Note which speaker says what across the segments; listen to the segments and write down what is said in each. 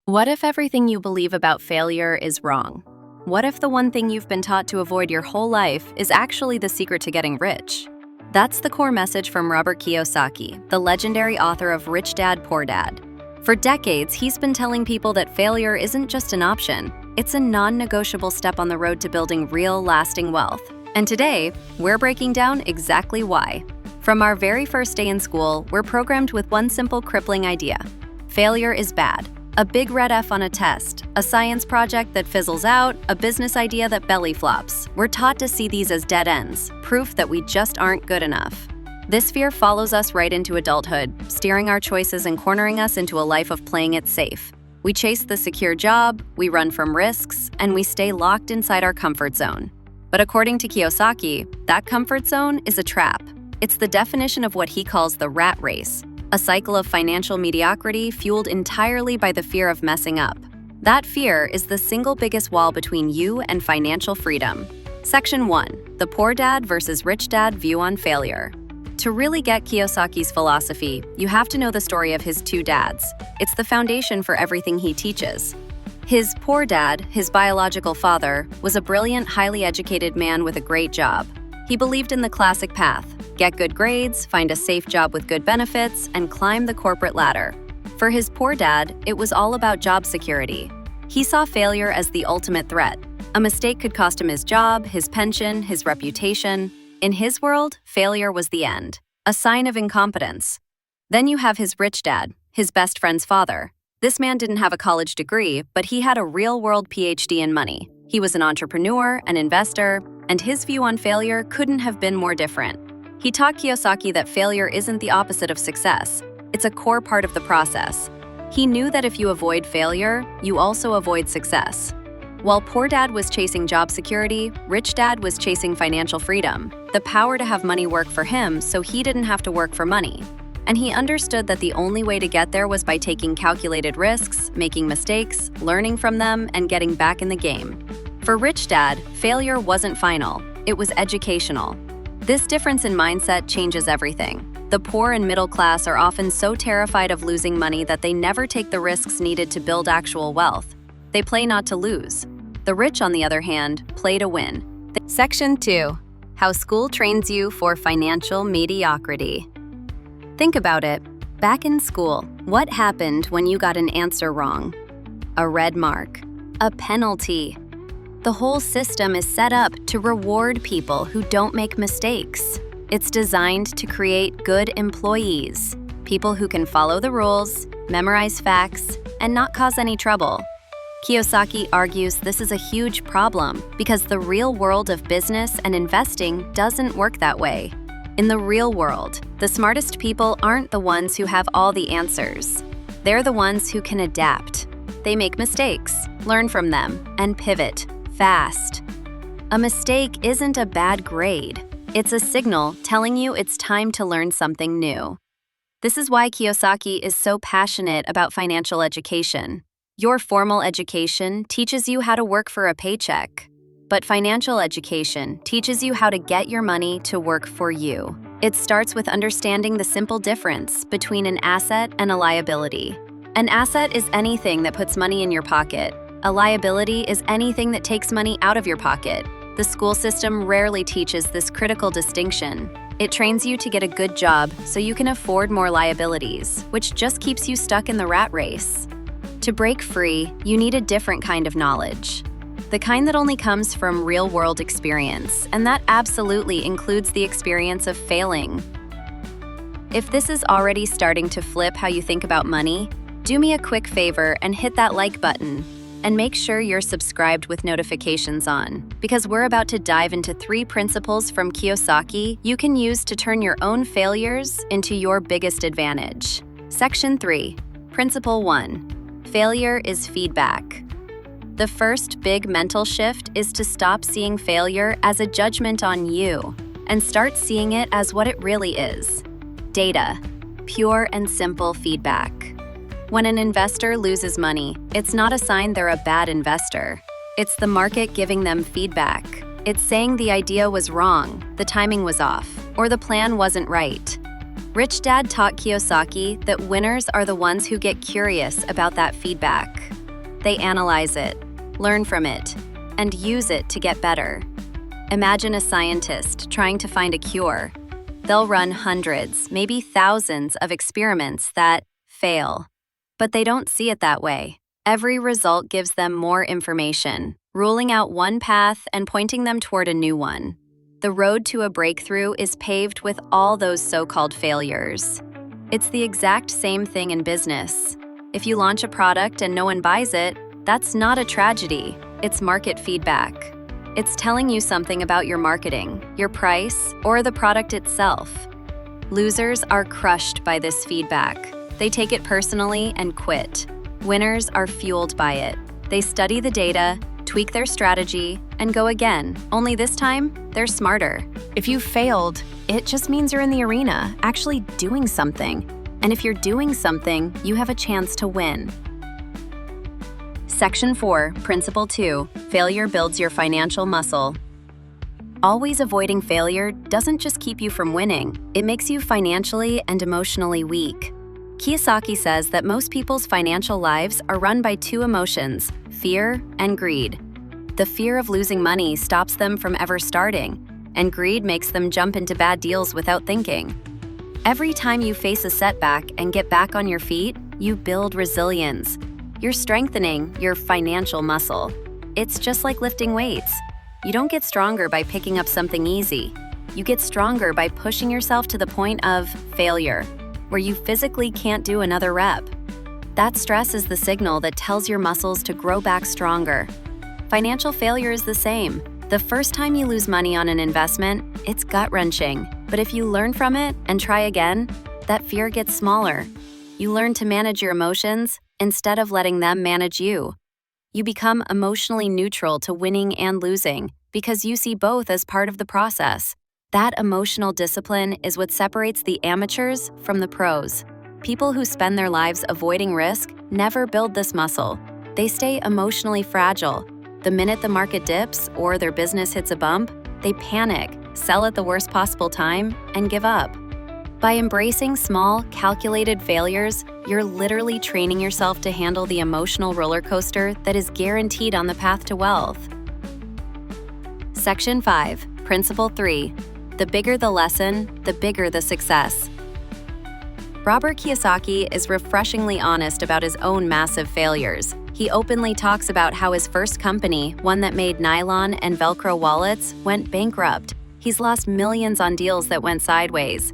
Speaker 1: What if everything you believe about failure is wrong? What if the one thing you've been taught to avoid your whole life is actually the secret to getting rich? That's the core message from Robert Kiyosaki, the legendary author of Rich Dad, Poor Dad. For decades, he's been telling people that failure isn't just an option, it's a non-negotiable step on the road to building real, lasting wealth. And today, we're breaking down exactly why. From our very first day in school, we're programmed with one simple crippling idea. Failure is bad. A big red F on a test, a science project that fizzles out, a business idea that belly flops. We're taught to see these as dead ends, proof that we just aren't good enough. This fear follows us right into adulthood, steering our choices and cornering us into a life of playing it safe. We chase the secure job, we run from risks, and we stay locked inside our comfort zone. But according to Kiyosaki, that comfort zone is a trap. It's the definition of what he calls the rat race, a cycle of financial mediocrity fueled entirely by the fear of messing up. That fear is the single biggest wall between you and financial freedom. Section 1. The Poor Dad versus Rich Dad View on Failure. To really get Kiyosaki's philosophy, you have to know the story of his two dads. It's the foundation for everything he teaches. His poor dad, his biological father, was a brilliant, highly educated man with a great job. He believed in the classic path: get good grades, find a safe job with good benefits, and climb the corporate ladder. For his poor dad, it was all about job security. He saw failure as the ultimate threat. A mistake could cost him his job, his pension, his reputation. In his world, failure was the end, a sign of incompetence. Then you have his rich dad, his best friend's father. This man didn't have a college degree, but he had a real-world PhD in money. He was an entrepreneur, an investor, and his view on failure couldn't have been more different. He taught Kiyosaki that failure isn't the opposite of success. It's a core part of the process. He knew that if you avoid failure, you also avoid success. While poor dad was chasing job security, rich dad was chasing financial freedom, the power to have money work for him so he didn't have to work for money. And he understood that the only way to get there was by taking calculated risks, making mistakes, learning from them, and getting back in the game. For rich dad, failure wasn't final, it was educational. This difference in mindset changes everything. The poor and middle class are often so terrified of losing money that they never take the risks needed to build actual wealth. They play not to lose. The rich, on the other hand, play to win. Section 2. How school trains you for financial mediocrity. Think about it. Back in school, what happened when you got an answer wrong? A red mark. A penalty. The whole system is set up to reward people who don't make mistakes. It's designed to create good employees, people who can follow the rules, memorize facts, and not cause any trouble. Kiyosaki argues this is a huge problem because the real world of business and investing doesn't work that way. In the real world, the smartest people aren't the ones who have all the answers. They're the ones who can adapt. They make mistakes, learn from them, and pivot fast. A mistake isn't a bad grade. It's a signal telling you it's time to learn something new. This is why Kiyosaki is so passionate about financial education. Your formal education teaches you how to work for a paycheck, but financial education teaches you how to get your money to work for you. It starts with understanding the simple difference between an asset and a liability. An asset is anything that puts money in your pocket. A liability is anything that takes money out of your pocket. The school system rarely teaches this critical distinction. It trains you to get a good job so you can afford more liabilities, which just keeps you stuck in the rat race. To break free, you need a different kind of knowledge. The kind that only comes from real-world experience, and that absolutely includes the experience of failing. If this is already starting to flip how you think about money, do me a quick favor and hit that like button. And make sure you're subscribed with notifications on, because we're about to dive into 3 principles from Kiyosaki you can use to turn your own failures into your biggest advantage. Section 3. Principle 1. Failure is feedback. The first big mental shift is to stop seeing failure as a judgment on you and start seeing it as what it really is: data, pure and simple feedback. When an investor loses money, it's not a sign they're a bad investor. It's the market giving them feedback. It's saying the idea was wrong, the timing was off, or the plan wasn't right. Rich Dad taught Kiyosaki that winners are the ones who get curious about that feedback. They analyze it, learn from it, and use it to get better. Imagine a scientist trying to find a cure. They'll run hundreds, maybe thousands of experiments that fail. But they don't see it that way. Every result gives them more information, ruling out one path and pointing them toward a new one. The road to a breakthrough is paved with all those so-called failures. It's the exact same thing in business. If you launch a product and no one buys it, that's not a tragedy. It's market feedback. It's telling you something about your marketing, your price, or the product itself. Losers are crushed by this feedback. They take it personally and quit. Winners are fueled by it. They study the data, tweak their strategy, and go again, only this time, they're smarter. If you failed, it just means you're in the arena, actually doing something. And if you're doing something, you have a chance to win. Section 4, Principle 2, Failure builds your financial muscle. Always avoiding failure doesn't just keep you from winning, it makes you financially and emotionally weak. Kiyosaki says that most people's financial lives are run by two emotions, fear and greed. The fear of losing money stops them from ever starting, and greed makes them jump into bad deals without thinking. Every time you face a setback and get back on your feet, you build resilience. You're strengthening your financial muscle. It's just like lifting weights. You don't get stronger by picking up something easy. You get stronger by pushing yourself to the point of failure, where you physically can't do another rep. That stress is the signal that tells your muscles to grow back stronger. Financial failure is the same. The first time you lose money on an investment, it's gut-wrenching. But if you learn from it and try again, that fear gets smaller. You learn to manage your emotions instead of letting them manage you. You become emotionally neutral to winning and losing because you see both as part of the process. That emotional discipline is what separates the amateurs from the pros. People who spend their lives avoiding risk never build this muscle. They stay emotionally fragile. The minute the market dips or their business hits a bump, they panic, sell at the worst possible time, and give up. By embracing small, calculated failures, you're literally training yourself to handle the emotional roller coaster that is guaranteed on the path to wealth. Section 5, Principle 3. The bigger the lesson, the bigger the success. Robert Kiyosaki is refreshingly honest about his own massive failures. He openly talks about how his first company, one that made nylon and Velcro wallets, went bankrupt. He's lost millions on deals that went sideways.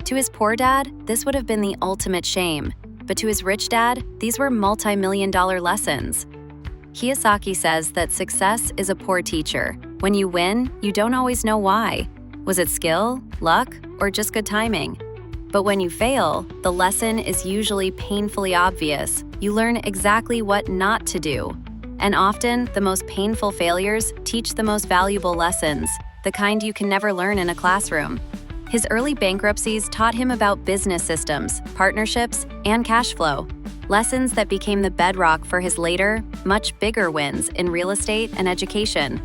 Speaker 1: To his poor dad, this would have been the ultimate shame. But to his rich dad, these were multi-million-dollar lessons. Kiyosaki says that success is a poor teacher. When you win, you don't always know why. Was it skill, luck, or just good timing? But when you fail, the lesson is usually painfully obvious. You learn exactly what not to do. And often, the most painful failures teach the most valuable lessons, the kind you can never learn in a classroom. His early bankruptcies taught him about business systems, partnerships, and cash flow, lessons that became the bedrock for his later, much bigger wins in real estate and education.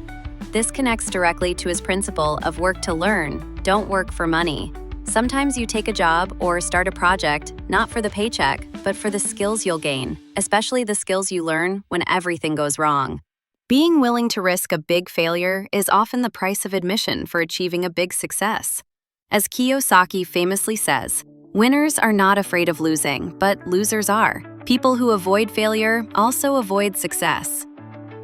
Speaker 1: This connects directly to his principle of work to learn, don't work for money. Sometimes you take a job or start a project not for the paycheck, but for the skills you'll gain, especially the skills you learn when everything goes wrong. Being willing to risk a big failure is often the price of admission for achieving a big success. As Kiyosaki famously says, winners are not afraid of losing, but losers are. People who avoid failure also avoid success.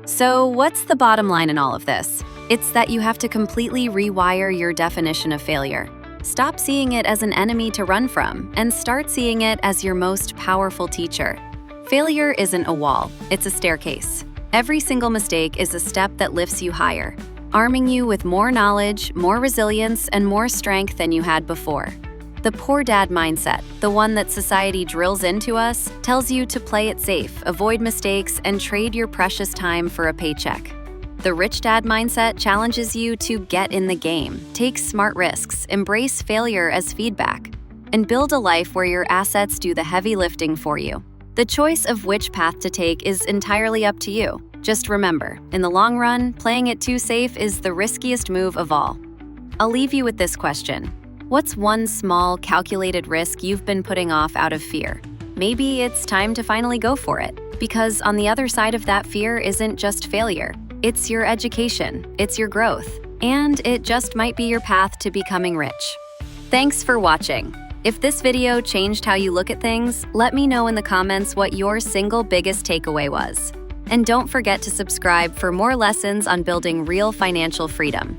Speaker 1: So what's the bottom line in all of this? It's that you have to completely rewire your definition of failure. Stop seeing it as an enemy to run from and start seeing it as your most powerful teacher. Failure isn't a wall, it's a staircase. Every single mistake is a step that lifts you higher, arming you with more knowledge, more resilience, and more strength than you had before. The poor dad mindset, the one that society drills into us, tells you to play it safe, avoid mistakes, and trade your precious time for a paycheck. The rich dad mindset challenges you to get in the game, take smart risks, embrace failure as feedback, and build a life where your assets do the heavy lifting for you. The choice of which path to take is entirely up to you. Just remember, in the long run, playing it too safe is the riskiest move of all. I'll leave you with this question. What's one small, calculated risk you've been putting off out of fear? Maybe it's time to finally go for it. Because on the other side of that fear isn't just failure. It's your education, it's your growth, and it just might be your path to becoming rich. Thanks for watching. If this video changed how you look at things, let me know in the comments what your single biggest takeaway was. And don't forget to subscribe for more lessons on building real financial freedom.